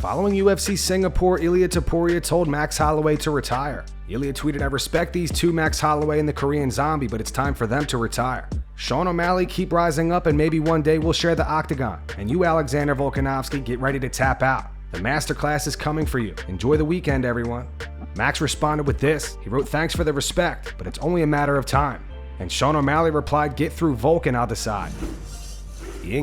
Following UFC Singapore, Ilia Topuria told Max Holloway to retire. Ilia tweeted, "I respect these two, Max Holloway and the Korean Zombie, but it's time for them to retire. Sean O'Malley, keep rising up and maybe one day we'll share the octagon. And you, Alexander Volkanovski, get ready to tap out. The masterclass is coming for you. Enjoy the weekend, everyone." Max responded with this. He wrote, "Thanks for the respect, but it's only a matter of time." And Sean O'Malley replied, "Get through Volk and I'll decide."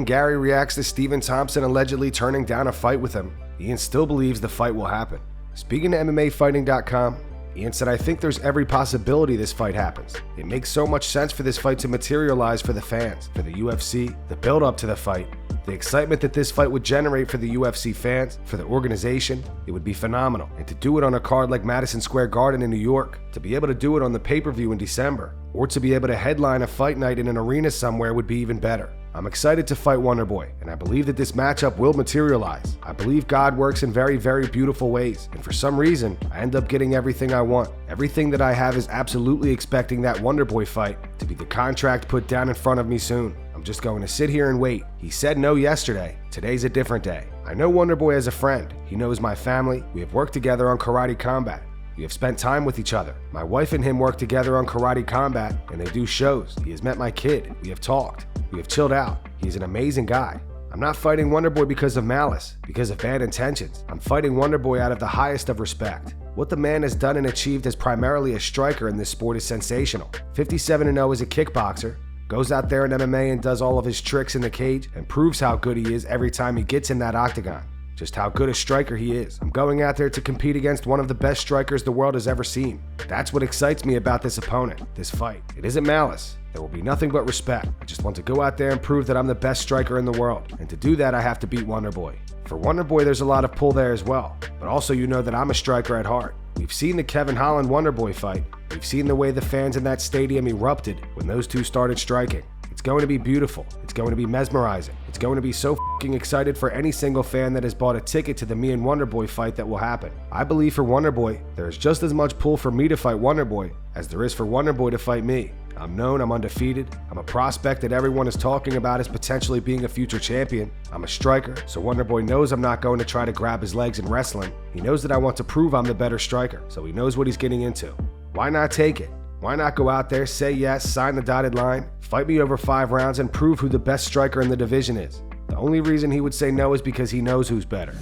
Garry reacts to Stephen Thompson allegedly turning down a fight with him. Ian still believes the fight will happen. Speaking to MMAfighting.com, Ian said, "I think there's every possibility this fight happens. It makes so much sense for this fight to materialize for the fans, for the UFC, the build-up to the fight, the excitement that this fight would generate for the UFC fans, for the organization. It would be phenomenal. And to do it on a card like Madison Square Garden in New York, to be able to do it on the pay-per-view in December, or to be able to headline a fight night in an arena somewhere would be even better. I'm excited to fight Wonderboy, and I believe that this matchup will materialize. I believe God works in very, very beautiful ways, and for some reason, I end up getting everything I want. Everything that I have is absolutely expecting that Wonderboy fight to be the contract put down in front of me soon. I'm just going to sit here and wait. He said no yesterday. Today's a different day. I know Wonderboy as a friend. He knows my family. We have worked together on karate combat. We have spent time with each other. My wife and him work together on karate combat, and they do shows. He has met my kid. We have talked. We have chilled out. He's an amazing guy. I'm not fighting Wonderboy because of malice, because of bad intentions. I'm fighting Wonderboy out of the highest of respect. What the man has done and achieved as primarily a striker in this sport is sensational. 57-0 as a kickboxer, goes out there in MMA and does all of his tricks in the cage and proves how good he is every time he gets in that octagon. Just how good a striker he is. I'm going out there to compete against one of the best strikers the world has ever seen. That's what excites me about this opponent, this fight. It isn't malice. There will be nothing but respect. I just want to go out there and prove that I'm the best striker in the world. And to do that, I have to beat Wonderboy. For Wonderboy, there's a lot of pull there as well. But also, you know that I'm a striker at heart. We've seen the Kevin Holland Wonderboy fight. We've seen the way the fans in that stadium erupted when those two started striking. It's going to be beautiful. It's going to be mesmerizing. It's going to be so fucking excited for any single fan that has bought a ticket to the me and Wonderboy fight that will happen. I believe for Wonderboy, there is just as much pull for me to fight Wonderboy as there is for Wonderboy to fight me. I'm known, I'm undefeated, I'm a prospect that everyone is talking about as potentially being a future champion. I'm a striker, so Wonderboy knows I'm not going to try to grab his legs in wrestling. He knows that I want to prove I'm the better striker, so he knows what he's getting into. Why not take it? Why not go out there, say yes, sign the dotted line, fight me over 5 rounds, and prove who the best striker in the division is? The only reason he would say no is because he knows who's better.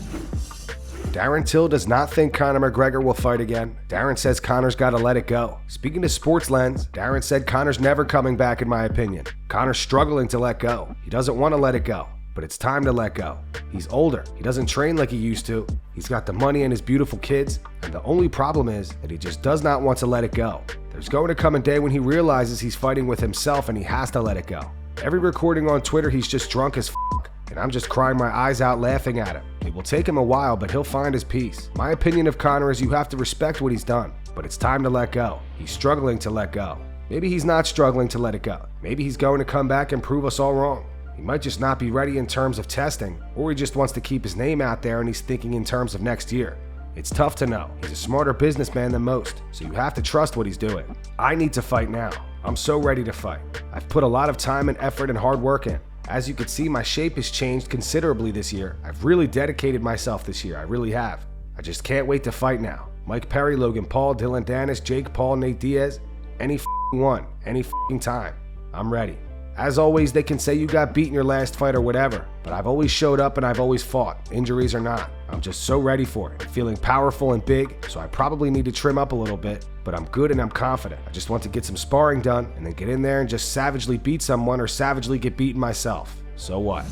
Darren Till does not think Conor McGregor will fight again. Darren says Conor's got to let it go. Speaking to Sports Lens, Darren said Conor's never coming back in my opinion. Conor's struggling to let go. He doesn't want to let it go, but it's time to let go. He's older. He doesn't train like he used to. He's got the money and his beautiful kids, and the only problem is that he just does not want to let it go. There's going to come a day when he realizes he's fighting with himself and he has to let it go. Every recording on Twitter, he's just drunk as fuck, and I'm just crying my eyes out laughing at him. It will take him a while, but he'll find his peace. My opinion of Conor is you have to respect what he's done, but it's time to let go. He's struggling to let go. Maybe he's not struggling to let it go. Maybe he's going to come back and prove us all wrong. He might just not be ready in terms of testing, or he just wants to keep his name out there and he's thinking in terms of next year. It's tough to know. He's a smarter businessman than most, so you have to trust what he's doing. I need to fight now. I'm so ready to fight. I've put a lot of time and effort and hard work in. As you can see, my shape has changed considerably this year. I've really dedicated myself this year. I really have. I just can't wait to fight now. Mike Perry, Logan Paul, Dylan Dennis, Jake Paul, Nate Diaz, any one, any time. I'm ready. As always, they can say you got beat in your last fight or whatever, but I've always showed up and I've always fought, injuries or not. I'm just so ready for it, feeling powerful and big, so I probably need to trim up a little bit, but I'm good and I'm confident. I just want to get some sparring done and then get in there and just savagely beat someone or savagely get beaten myself. So what?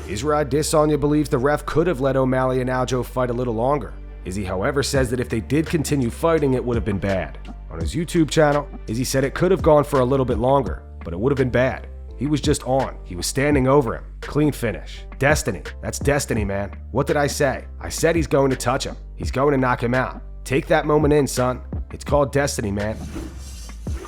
Israel Adesanya believes the ref could have let O'Malley and Aljo fight a little longer. Izzy, however, says that if they did continue fighting, it would have been bad. On his YouTube channel, Izzy said it could have gone for a little bit longer, but it would have been bad. He was just on. He was standing over him. Clean finish. Destiny. That's destiny, man. What did I say? I said he's going to touch him. He's going to knock him out. Take that moment in, son. It's called destiny, man.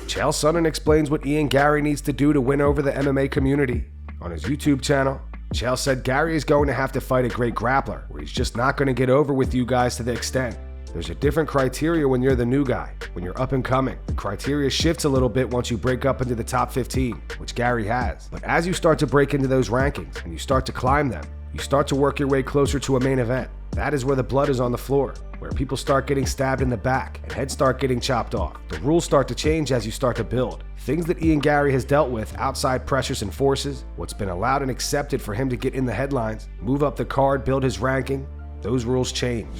Chael Sonnen explains what Garry needs to do to win over the MMA community. On his YouTube channel, Chael said Garry is going to have to fight a great grappler, where he's just not going to get over with you guys to the extent. There's a different criteria when you're the new guy, when you're up and coming. The criteria shifts a little bit once you break up into the top 15, which Garry has. But as you start to break into those rankings and you start to climb them, you start to work your way closer to a main event. That is where the blood is on the floor, where people start getting stabbed in the back and heads start getting chopped off. The rules start to change as you start to build. Things that Ian Garry has dealt with, outside pressures and forces, what's been allowed and accepted for him to get in the headlines, move up the card, build his ranking, those rules change.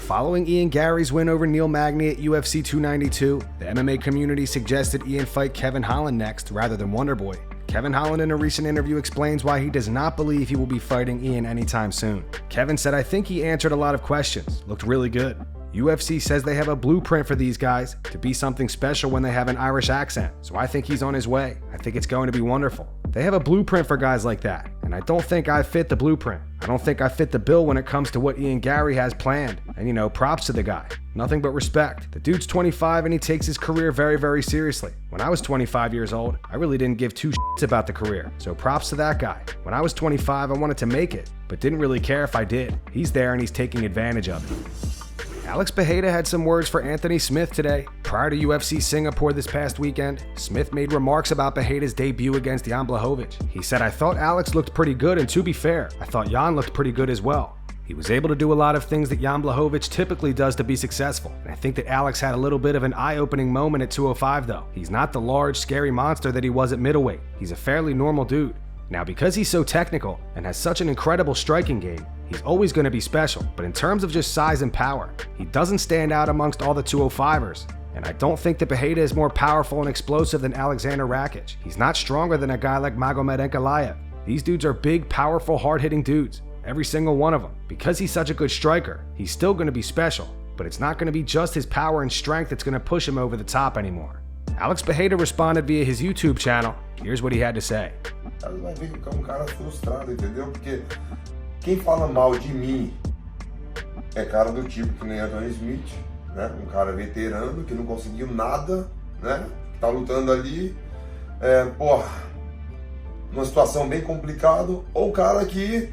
Following Ian Garry's win over Neil Magny at UFC 292, the MMA community suggested Ian fight Kevin Holland next rather than Wonderboy. Kevin Holland in a recent interview explains why he does not believe he will be fighting Ian anytime soon. Kevin said, "I think he answered a lot of questions, looked really good. UFC says they have a blueprint for these guys to be something special when they have an Irish accent, so I think he's on his way. I think it's going to be wonderful. They have a blueprint for guys like that, and I don't think I fit the blueprint. I don't think I fit the bill when it comes to what Ian Garry has planned, and props to the guy. Nothing but respect. The dude's 25 and he takes his career very, very seriously. When I was 25 years old, I really didn't give two shits about the career, so props to that guy. When I was 25, I wanted to make it, but didn't really care if I did. He's there and he's taking advantage of it." Alex Pereira had some words for Anthony Smith today. Prior to UFC Singapore this past weekend, Smith made remarks about Pereira's debut against Jan Blachowicz. He said, "I thought Alex looked pretty good, and to be fair, I thought Jan looked pretty good as well. He was able to do a lot of things that Jan Blachowicz typically does to be successful, and I think that Alex had a little bit of an eye-opening moment at 205 though. He's not the large, scary monster that he was at middleweight. He's a fairly normal dude. Now, because he's so technical and has such an incredible striking game, he's always going to be special, but in terms of just size and power, he doesn't stand out amongst all the 205ers. And I don't think that Pereira is more powerful and explosive than Alexander Rakic. He's not stronger than a guy like Magomed Ankalaev. These dudes are big, powerful, hard-hitting dudes, every single one of them. Because he's such a good striker, he's still going to be special, but it's not going to be just his power and strength that's going to push him over the top anymore." Alex Pereira responded via his YouTube channel. Here's what he had to say. Vai ver que é cara frustrado, entendeu? Porque quem fala mal de mim é cara do tipo que nem Anthony Smith, né? Um cara veterano que não conseguiu nada, né? Tá lutando ali, numa situação bem complicada, ou o cara que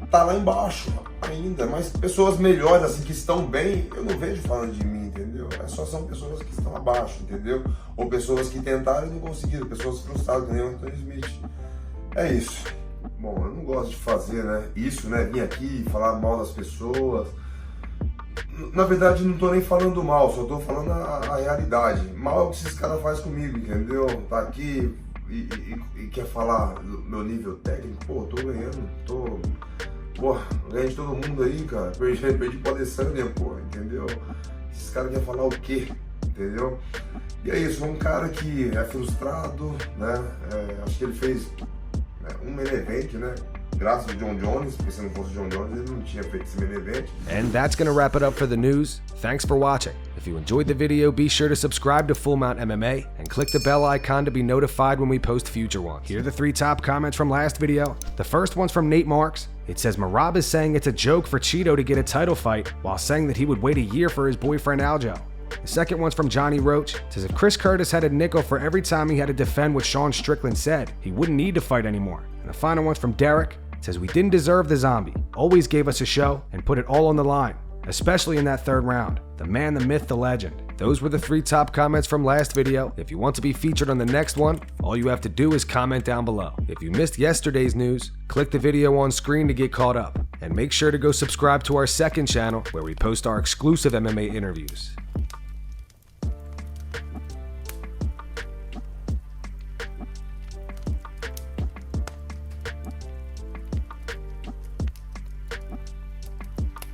tá lá embaixo ainda, mas pessoas melhores, assim, que estão bem, eu não vejo falando de mim, entendeu? Só são pessoas que estão abaixo, entendeu? Ou pessoas que tentaram e não conseguiram, pessoas frustradas, que nem o Anthony Smith. É isso. Bom, eu não gosto de fazer, isso, vir aqui, falar mal das pessoas. Na verdade, não tô nem falando mal, só tô falando a realidade. Mal é o que esses caras fazem comigo, entendeu? Tá aqui e quer falar do meu nível técnico, pô, tô ganhando, ganhei de todo mundo aí, cara. Perdi pra Adesanya, pô, entendeu? Esses caras querem falar o quê? Entendeu? E é isso, um cara que é frustrado, acho que ele fez um main event, graças ao John Jones, porque se não fosse o John Jones, ele não tinha feito esse main event. And that's gonna wrap it up for the news. Thanks for watching. If you enjoyed the video, be sure to subscribe to Full Mount MMA and click the bell icon to be notified when we post future ones. Here are the 3 top comments from last video. The first one's from Nate Marks. It says, "Marab is saying it's a joke for Cheeto to get a title fight while saying that he would wait a year for his boyfriend Aljo." The second one's from Johnny Roach. It says, "If Chris Curtis had a nickel for every time he had to defend what Sean Strickland said, he wouldn't need to fight anymore." And the final one's from Derek. It says, "We didn't deserve the zombie. Always gave us a show and put it all on the line, especially in that 3rd round. The man, the myth, the legend." Those were the 3 top comments from last video. If you want to be featured on the next one, all you have to do is comment down below. If you missed yesterday's news, click the video on screen to get caught up. And make sure to go subscribe to our second channel where we post our exclusive MMA interviews.